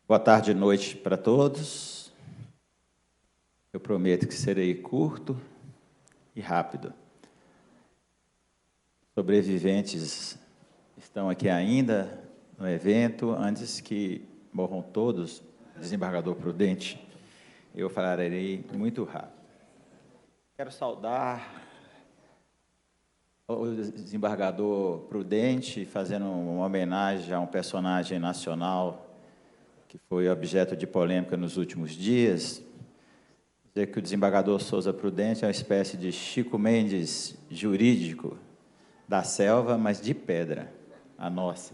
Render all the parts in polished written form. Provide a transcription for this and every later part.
Boa tarde e noite para todos. Eu prometo que serei curto e rápido. Sobreviventes estão aqui ainda no evento, antes que morram todos, desembargador Prudente, eu falarei muito rápido. Quero saudar o desembargador Prudente, fazendo uma homenagem a um personagem nacional que foi objeto de polêmica nos últimos dias. Dizer que o desembargador Souza Prudente é uma espécie de Chico Mendes jurídico da selva, mas de pedra, a nossa.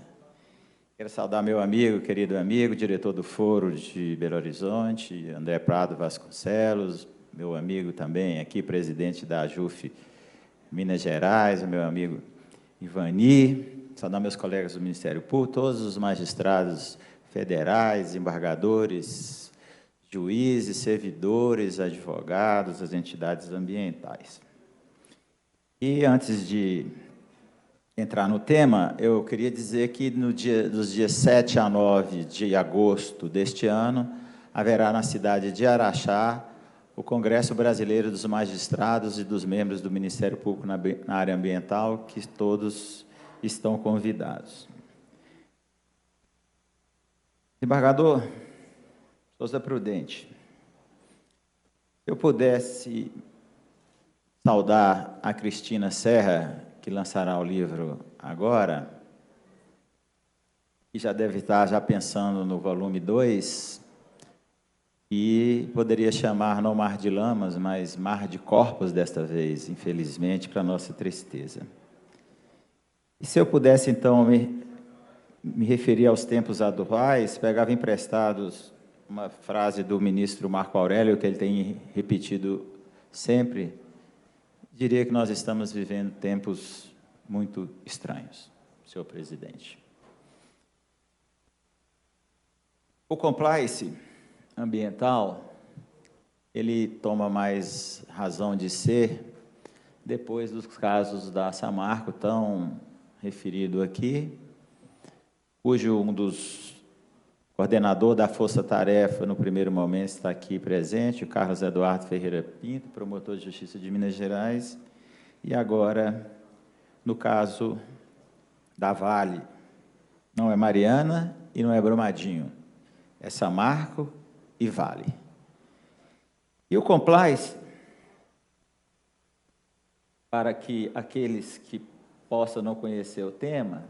Quero saudar meu amigo, querido amigo, diretor do Foro de Belo Horizonte, André Prado Vasconcelos, meu amigo também aqui, presidente da AJUF Minas Gerais, o meu amigo Ivani, saudar meus colegas do Ministério Público, todos os magistrados federais, desembargadores, juízes, servidores, advogados, as entidades ambientais. E antes de entrar no tema, eu queria dizer que dos dias 7 a 9 de agosto deste ano, haverá na cidade de Araxá o Congresso Brasileiro dos Magistrados e dos membros do Ministério Público na área ambiental, que todos estão convidados. Desembargador Souza Prudente, se eu pudesse saudar a Cristina Serra, que lançará o livro agora, e já deve estar já pensando no volume 2, e poderia chamar não Mar de Lamas, mas Mar de Corpos desta vez, infelizmente, para nossa tristeza. E se eu pudesse, então, me referir aos tempos atuais, pegava emprestados uma frase do ministro Marco Aurélio, que ele tem repetido sempre, diria que nós estamos vivendo tempos muito estranhos, senhor presidente. O compliance ambiental, ele toma mais razão de ser depois dos casos da Samarco, tão referido aqui, cujo um dos coordenador da força-tarefa, no primeiro momento, está aqui presente, o Carlos Eduardo Ferreira Pinto, promotor de Justiça de Minas Gerais, e agora, no caso da Vale, não é Mariana e não é Brumadinho, é Samarco e Vale. E o compliance, para que aqueles que possam não conhecer o tema,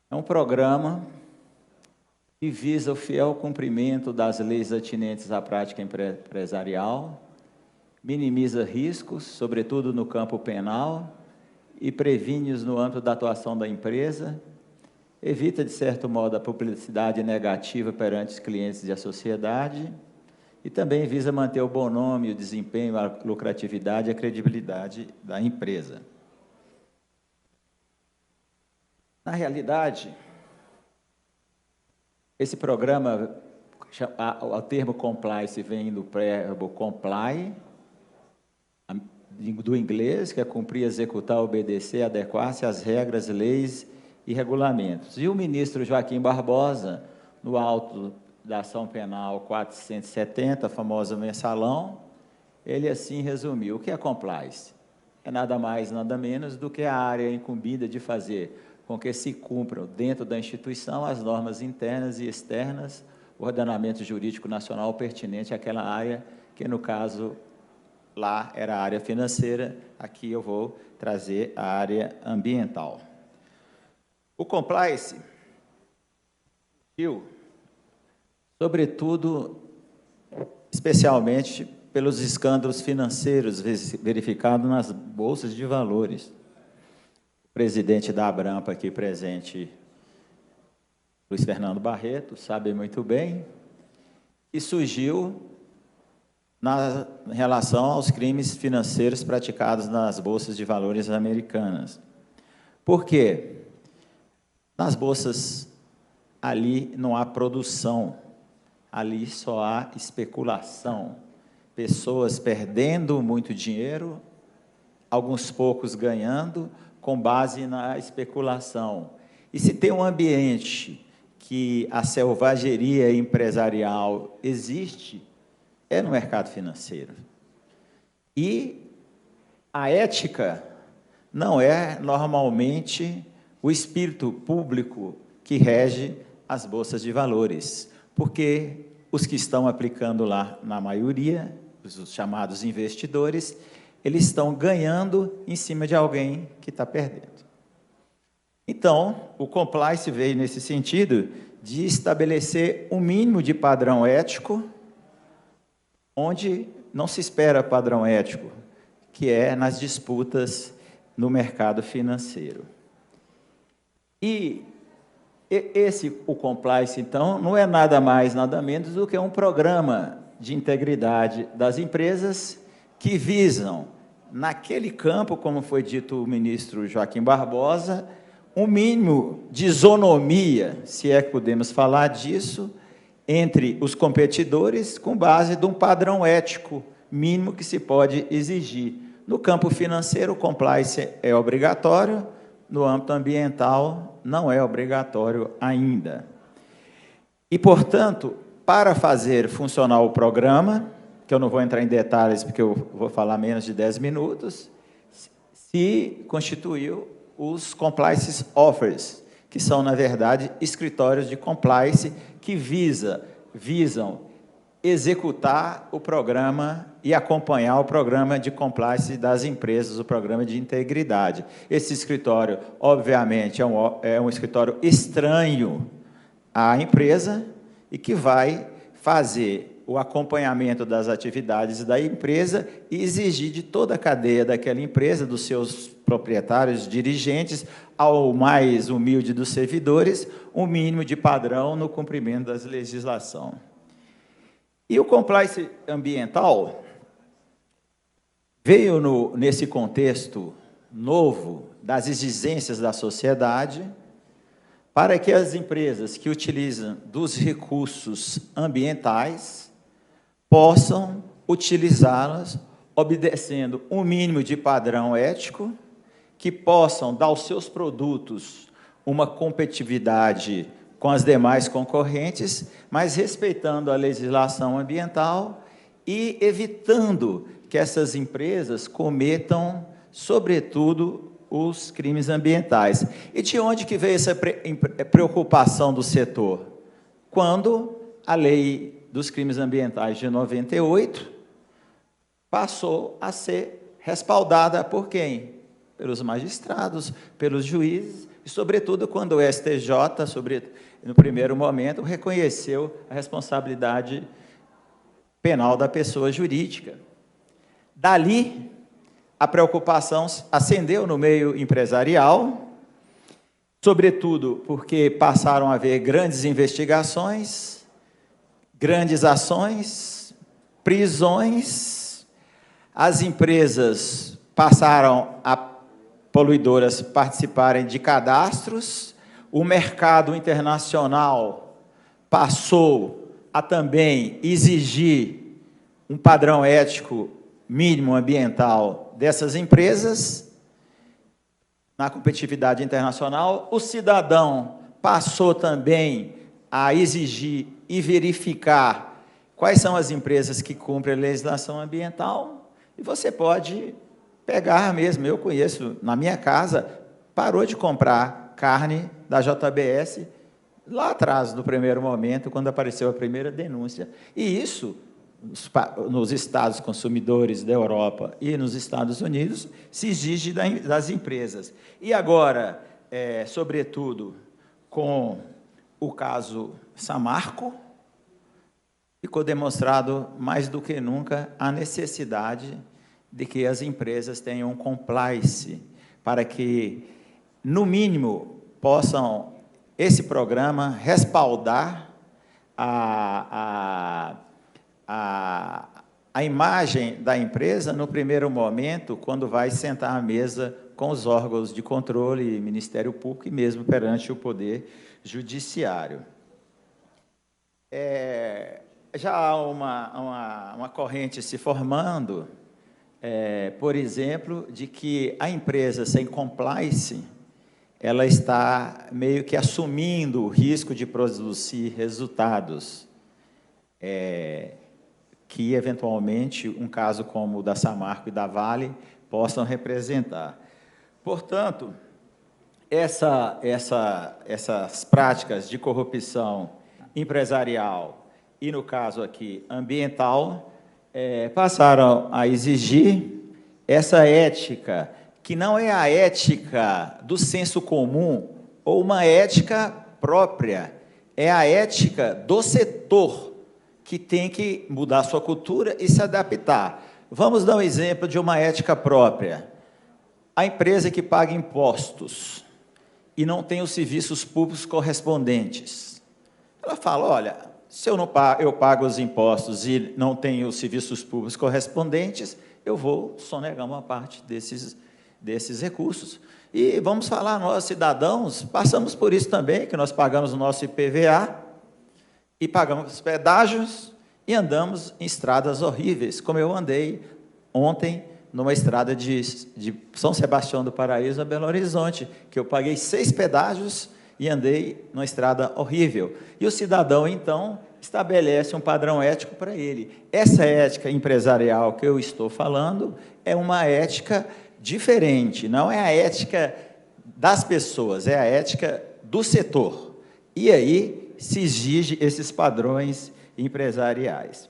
é um programa que visa o fiel cumprimento das leis atinentes à prática empresarial, minimiza riscos, sobretudo no campo penal, e previne-os no âmbito da atuação da empresa, evita, de certo modo, a publicidade negativa perante os clientes e a sociedade, e também visa manter o bom nome, o desempenho, a lucratividade e a credibilidade da empresa. Na realidade, esse programa, o termo compliance vem do verbo comply, do inglês, que é cumprir, executar, obedecer, adequar-se às regras, leis e regulamentos. E o ministro Joaquim Barbosa, no auto da ação penal 470, a famosa mensalão, ele assim resumiu: o que é compliance? É nada mais, nada menos do que a área incumbida de fazer com que se cumpram, dentro da instituição, as normas internas e externas, o ordenamento jurídico nacional pertinente àquela área, que, no caso, lá era a área financeira, aqui eu vou trazer a área ambiental. O compliance, sobretudo, especialmente pelos escândalos financeiros verificados nas bolsas de valores. O presidente da Abrampa aqui presente, Luiz Fernando Barreto, sabe muito bem, e surgiu em relação aos crimes financeiros praticados nas bolsas de valores americanas. Por quê? Nas bolsas, ali não há produção, ali só há especulação. Pessoas perdendo muito dinheiro, alguns poucos ganhando, com base na especulação. E se tem um ambiente que a selvageria empresarial existe, é no mercado financeiro. E a ética não é, normalmente, o espírito público que rege as bolsas de valores, porque os que estão aplicando lá, na maioria, os chamados investidores, eles estão ganhando em cima de alguém que está perdendo. Então, o compliance veio nesse sentido de estabelecer um mínimo de padrão ético, onde não se espera padrão ético, que é nas disputas no mercado financeiro. E o compliance, então, não é nada mais, nada menos do que um programa de integridade das empresas que visam, naquele campo, como foi dito o ministro Joaquim Barbosa, um mínimo de isonomia, se é que podemos falar disso, entre os competidores, com base de um padrão ético mínimo que se pode exigir. No campo financeiro, o compliance é obrigatório, no âmbito ambiental, não é obrigatório ainda. E, portanto, para fazer funcionar o programa, que eu não vou entrar em detalhes, porque eu vou falar menos de 10 minutos, se constituiu os Compliance Officers, que são, na verdade, escritórios de compliance que visam executar o programa e acompanhar o programa de compliance das empresas, o programa de integridade. Esse escritório, obviamente, é um escritório estranho à empresa e que vai fazer o acompanhamento das atividades da empresa e exigir de toda a cadeia daquela empresa, dos seus proprietários, dirigentes, ao mais humilde dos servidores, um mínimo de padrão no cumprimento da legislação. E o compliance ambiental veio nesse contexto novo das exigências da sociedade para que as empresas que utilizam dos recursos ambientais possam utilizá-las obedecendo um mínimo de padrão ético, que possam dar aos seus produtos uma competitividade com as demais concorrentes, mas respeitando a legislação ambiental e evitando que essas empresas cometam, sobretudo, os crimes ambientais. E de onde que veio essa preocupação do setor? Quando a lei dos crimes ambientais de 98 passou a ser respaldada por quem? Pelos magistrados, pelos juízes, e, sobretudo, quando o STJ, no primeiro momento, reconheceu a responsabilidade penal da pessoa jurídica. Dali, a preocupação ascendeu no meio empresarial, sobretudo porque passaram a haver grandes investigações, grandes ações, prisões, as empresas passaram a poluidoras participarem de cadastros, o mercado internacional passou a também exigir um padrão ético mínimo ambiental dessas empresas na competitividade internacional, o cidadão passou também a exigir e verificar quais são as empresas que cumprem a legislação ambiental, e você pode pegar mesmo, eu conheço, na minha casa, parou de comprar carne da JBS lá atrás, no primeiro momento, quando apareceu a primeira denúncia. E isso, nos estados consumidores da Europa e nos Estados Unidos, se exige das empresas. E agora, sobretudo, com o caso Samarco, ficou demonstrado mais do que nunca a necessidade de que as empresas tenham compliance para que, no mínimo, possam, esse programa, respaldar a imagem da empresa no primeiro momento, quando vai sentar à mesa com os órgãos de controle, Ministério Público e mesmo perante o Poder Judiciário. Já há uma corrente se formando, por exemplo, de que a empresa sem compliance, ela está meio que assumindo o risco de produzir resultados que, eventualmente, um caso como o da Samarco e da Vale possam representar. Portanto, essas práticas de corrupção empresarial e, no caso aqui, ambiental, passaram a exigir essa ética, que não é a ética do senso comum ou uma ética própria, é a ética do setor, que tem que mudar sua cultura e se adaptar. Vamos dar um exemplo de uma ética própria. A empresa que paga impostos e não tem os serviços públicos correspondentes. Ela fala, olha, se eu pago os impostos e não tenho os serviços públicos correspondentes, eu vou sonegar uma parte desses recursos. E vamos falar, nós, cidadãos, passamos por isso também, que nós pagamos o nosso IPVA e pagamos os pedágios e andamos em estradas horríveis, como eu andei ontem numa estrada de São Sebastião do Paraíso a Belo Horizonte, que eu paguei 6 pedágios e andei numa estrada horrível. E o cidadão, então, estabelece um padrão ético para ele. Essa ética empresarial que eu estou falando é uma ética diferente, não é a ética das pessoas, é a ética do setor. E aí se exige esses padrões empresariais.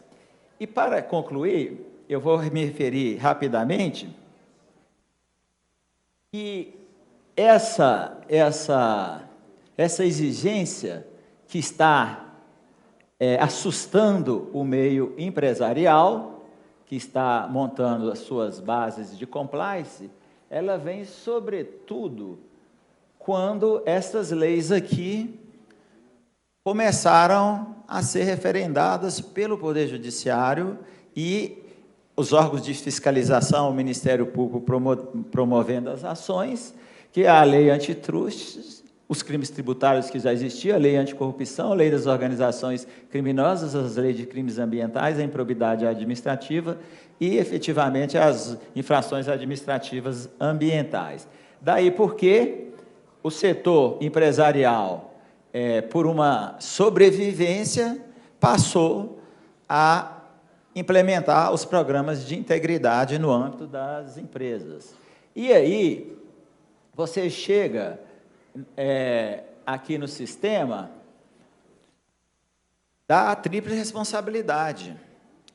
E, para concluir, eu vou me referir rapidamente que essa exigência que está assustando o meio empresarial, que está montando as suas bases de compliance, ela vem, sobretudo, quando essas leis aqui começaram a ser referendadas pelo Poder Judiciário e os órgãos de fiscalização, o Ministério Público promovendo as ações, que é a lei antitrust, os crimes tributários que já existiam, a lei anticorrupção, a lei das organizações criminosas, as leis de crimes ambientais, a improbidade administrativa e, efetivamente, as infrações administrativas ambientais. Daí porque o setor empresarial, por uma sobrevivência, passou a implementar os programas de integridade no âmbito das empresas. E aí, você chega aqui no sistema da tríplice responsabilidade.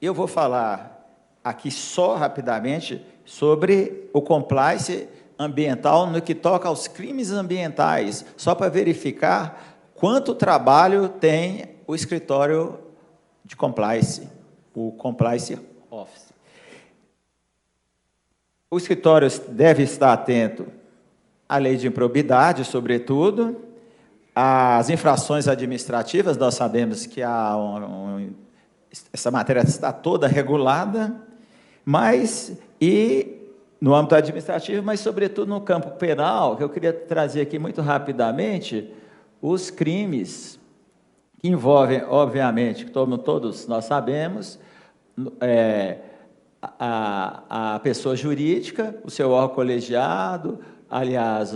Eu vou falar aqui só rapidamente sobre o compliance ambiental no que toca aos crimes ambientais, só para verificar quanto trabalho tem o escritório de compliance, o Compliance Office. O escritório deve estar atento à lei de improbidade, sobretudo, às infrações administrativas, nós sabemos que essa matéria está toda regulada, no âmbito administrativo, mas, sobretudo, no campo penal, que eu queria trazer aqui muito rapidamente, os crimes que envolvem, obviamente, como todos nós sabemos, a pessoa jurídica, o seu órgão colegiado, aliás,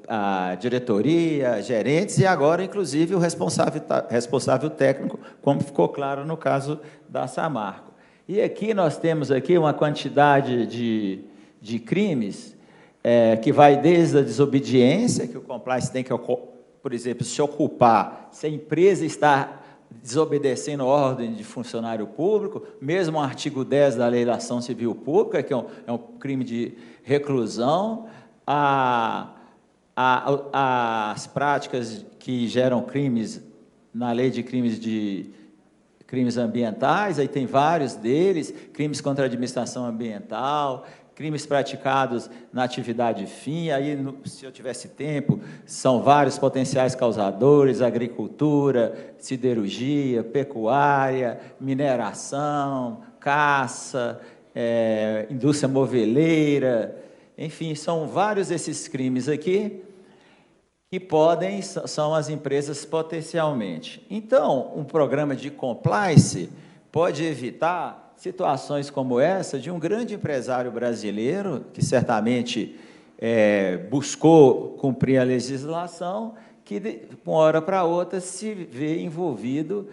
a diretoria, gerentes e agora, inclusive, o responsável técnico, como ficou claro no caso da Samarco. E aqui nós temos aqui uma quantidade de crimes que vai desde a desobediência, que o compliance tem que, por exemplo, se ocupar, se a empresa está desobedecendo a ordem de funcionário público, mesmo o artigo 10 da Lei da Ação Civil Pública, que é um crime de reclusão, as práticas que geram crimes na Lei de Crimes Ambientais, aí tem vários deles, crimes contra a administração ambiental, crimes praticados na atividade fim, aí, se eu tivesse tempo, são vários potenciais causadores: agricultura, siderurgia, pecuária, mineração, caça, indústria moveleira, enfim, são vários esses crimes aqui que são as empresas potencialmente. Então, um programa de compliance pode evitar situações como essa de um grande empresário brasileiro, que certamente buscou cumprir a legislação, que de uma hora para outra se vê envolvido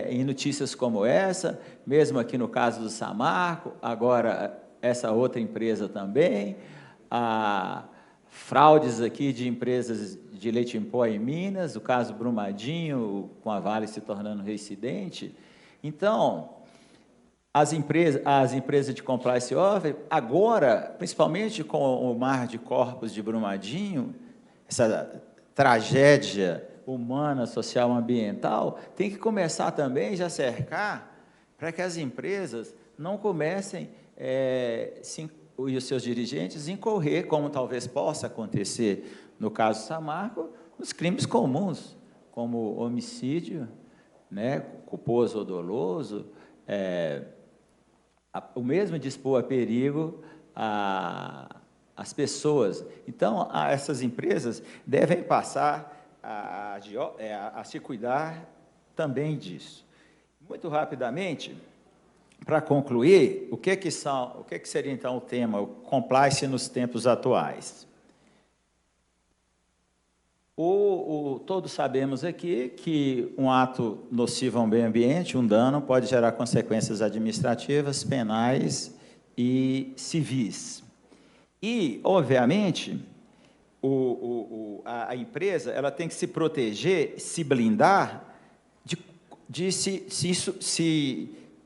em notícias como essa, mesmo aqui no caso do Samarco, agora essa outra empresa também, fraudes aqui de empresas de leite em pó em Minas, o caso Brumadinho, com a Vale se tornando reincidente. Então, as empresas de compliance officer, agora, principalmente com o mar de corpos de Brumadinho, essa tragédia humana, social, ambiental, tem que começar também já cercar para que as empresas não comecem, e os seus dirigentes, incorrer, como talvez possa acontecer no caso Samarco, nos crimes comuns, como homicídio, né, culposo ou doloso, o mesmo dispor a perigo as pessoas. Então, essas empresas devem passar a se cuidar também disso. Muito rapidamente, para concluir, o que seria, então, o tema, o compliance nos tempos atuais? Todos sabemos aqui que um ato nocivo ao meio ambiente, um dano, pode gerar consequências administrativas, penais e civis. E, obviamente, a empresa ela tem que se proteger, se blindar de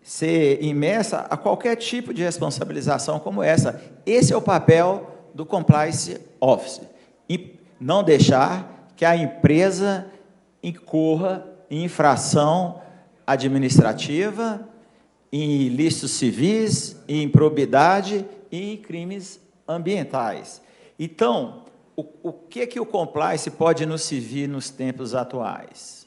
ser imersa a qualquer tipo de responsabilização como essa. Esse é o papel do compliance officer. E não deixar que a empresa incorra em infração administrativa, em ilícitos civis, em improbidade e em crimes ambientais. Então, o que o compliance pode nos servir nos tempos atuais?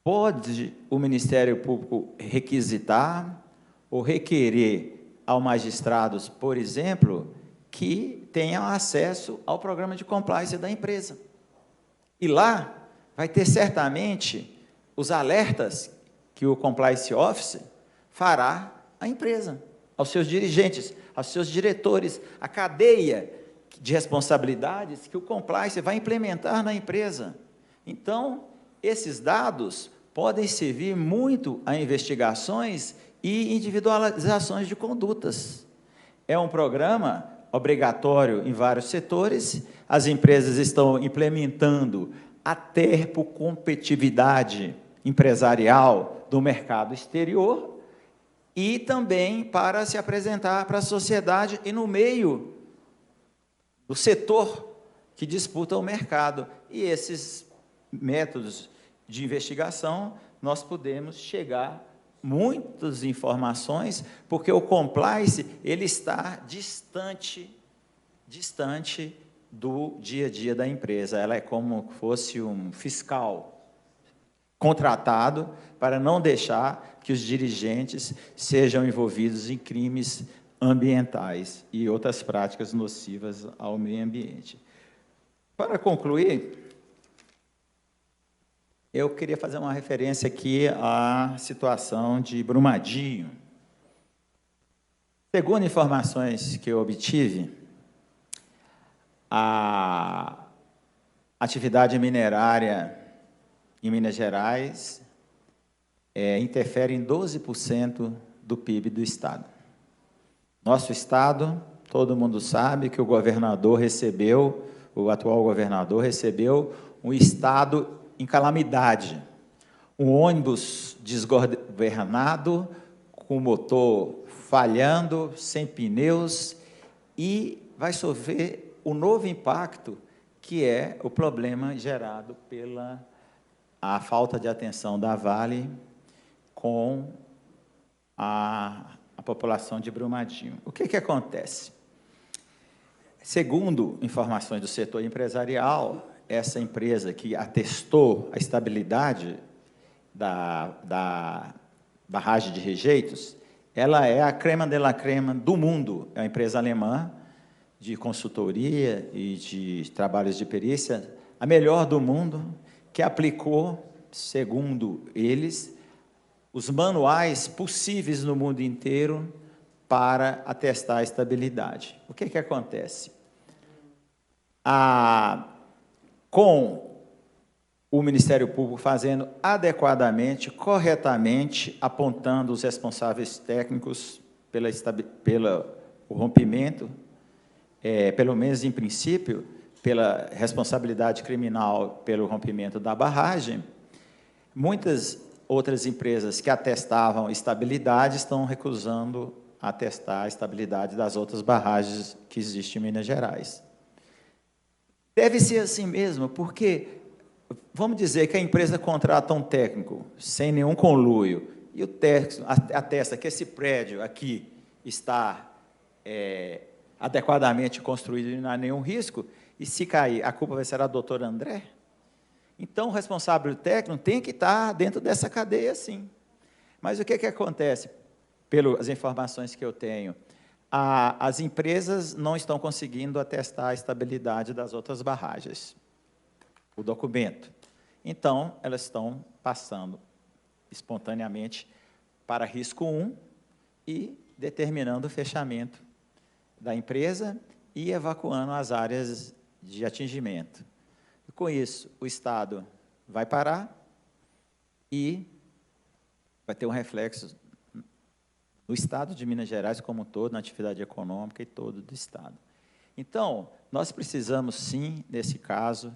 Pode o Ministério Público requisitar ou requerer ao magistrados, por exemplo, que tenham acesso ao programa de compliance da empresa. E lá vai ter certamente os alertas que o compliance officer fará à empresa, aos seus dirigentes, aos seus diretores, a cadeia de responsabilidades que o compliance vai implementar na empresa. Então, esses dados podem servir muito a investigações e individualizações de condutas. É um programa obrigatório em vários setores, as empresas estão implementando até por competitividade empresarial do mercado exterior e também para se apresentar para a sociedade e no meio do setor que disputa o mercado. E esses métodos de investigação, nós podemos chegar muitas informações, porque o compliance ele está distante do dia a dia da empresa. Ela é como se fosse um fiscal contratado para não deixar que os dirigentes sejam envolvidos em crimes ambientais e outras práticas nocivas ao meio ambiente. Para concluir, eu queria fazer uma referência aqui à situação de Brumadinho. Segundo informações que eu obtive, a atividade minerária em Minas Gerais interfere em 12% do PIB do Estado. Nosso Estado, todo mundo sabe que o governador recebeu, o atual governador recebeu um Estado em calamidade, um ônibus desgovernado, com o motor falhando, sem pneus, e vai sofrer o novo impacto, que é o problema gerado pela falta de atenção da Vale com a população de Brumadinho. O que acontece? Segundo informações do setor empresarial, essa empresa que atestou a estabilidade da barragem de rejeitos, ela é a crema de la crema do mundo, é uma empresa alemã de consultoria e de trabalhos de perícia, a melhor do mundo, que aplicou, segundo eles, os manuais possíveis no mundo inteiro para atestar a estabilidade. O que acontece? com o Ministério Público fazendo adequadamente, corretamente, apontando os responsáveis técnicos pelo rompimento, pelo menos em princípio, pela responsabilidade criminal pelo rompimento da barragem. Muitas outras empresas que atestavam estabilidade estão recusando atestar a estabilidade das outras barragens que existem em Minas Gerais. Deve ser assim mesmo, porque vamos dizer que a empresa contrata um técnico sem nenhum conluio e o técnico atesta que esse prédio aqui está adequadamente construído e não há nenhum risco, e se cair, a culpa vai ser a doutora André? Então, o responsável técnico tem que estar dentro dessa cadeia, sim. Mas o que acontece? Pelas informações que eu tenho, as empresas não estão conseguindo atestar a estabilidade das outras barragens, o documento. Então, elas estão passando espontaneamente para risco 1 e determinando o fechamento da empresa e evacuando as áreas de atingimento. E, com isso, o Estado vai parar e vai ter um reflexo no Estado de Minas Gerais como um todo, na atividade econômica e todo do Estado. Então, nós precisamos, sim, nesse caso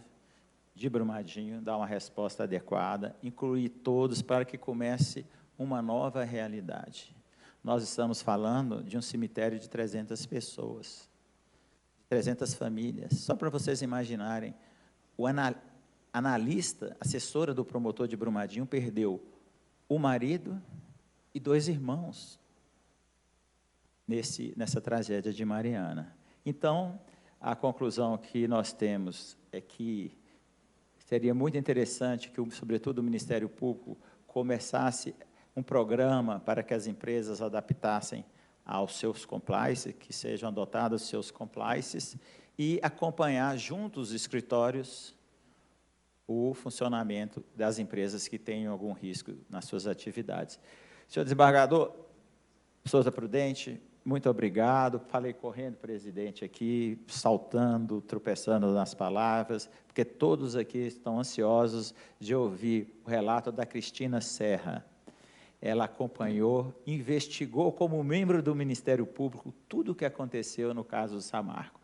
de Brumadinho, dar uma resposta adequada, incluir todos para que comece uma nova realidade. Nós estamos falando de um cemitério de 300 pessoas, 300 famílias. Só para vocês imaginarem, o analista, assessora do promotor de Brumadinho, perdeu o marido e 2 irmãos nessa tragédia de Mariana. Então, a conclusão que nós temos é que seria muito interessante que, sobretudo, o Ministério Público começasse um programa para que as empresas adaptassem aos seus compliances, que sejam adotados os seus compliances, e acompanhar junto os escritórios o funcionamento das empresas que tenham algum risco nas suas atividades. Senhor desembargador Souza Prudente, muito obrigado. Falei correndo, presidente, aqui, saltando, tropeçando nas palavras, porque todos aqui estão ansiosos de ouvir o relato da Cristina Serra. Ela acompanhou, investigou como membro do Ministério Público tudo o que aconteceu no caso do Samarco,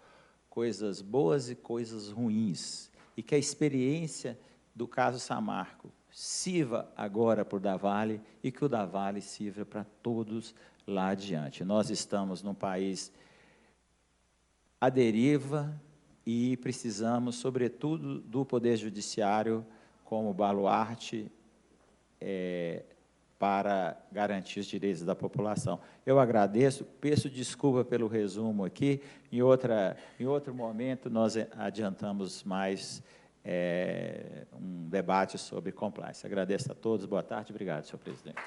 coisas boas e coisas ruins, e que a experiência do caso Samarco sirva agora para o Davale e que o Davale sirva para todos lá adiante. Nós estamos num país à deriva e precisamos, sobretudo, do Poder Judiciário como baluarte para garantir os direitos da população. Eu agradeço, peço desculpa pelo resumo aqui, em outro momento nós adiantamos mais um debate sobre compliance. Agradeço a todos, boa tarde, obrigado, senhor presidente.